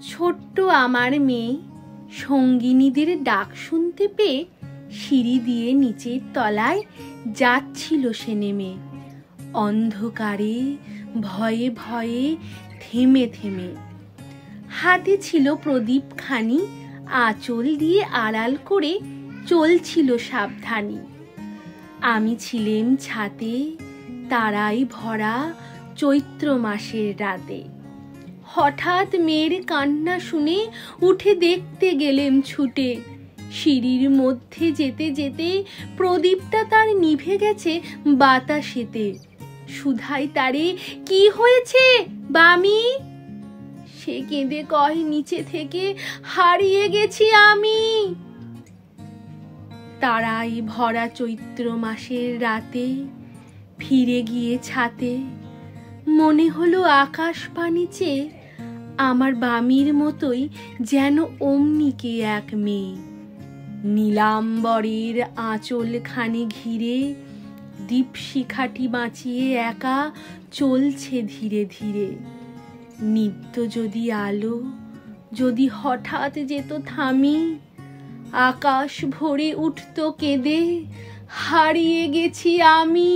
ছোট্ট আমার মেয়ে সঙ্গিনীদের ডাক শুনতে পেয়ে সিঁড়ি দিয়ে নিচের তলায় যাচ্ছিল সে নেমে, অন্ধকারে ভয়ে ভয়ে থেমে থেমে। হাতে ছিল প্রদীপ খানি, আঁচল দিয়ে আড়াল করে চলছিল সাবধানী। আমি ছিলেম ছাতে তারাই ভরা চৈত্র মাসের রাতে। হঠাৎ মেয়ের কান্না শুনে উঠে দেখতে গেলেম ছুটে। সিঁড়ির মধ্যে যেতে যেতে প্রদীপটা তার নিভে গেছে বাতাসেতে। সুধাই তারে, কি হয়েছে বামি? সে কেঁদে কয় নিচে থেকে, হারিয়ে গেছি আমি। তারাই ভরা চৈত্র মাসের রাতে ফিরে গিয়ে ছাতে, মনে হলো আকাশ পানে চেয়ে আমার বামির মতোই যেন অমনিকে এক মেয়ে। নীলাম্বরের আঁচল খানি ঘিরে দীপশিখাটি বাঁচিয়ে একা চলছে ধীরে ধীরে। নিত্য যদি আলো যদি হঠাৎ যেত থামি, আকাশ ভরে উঠত কেঁদে, হারিয়ে গেছি আমি।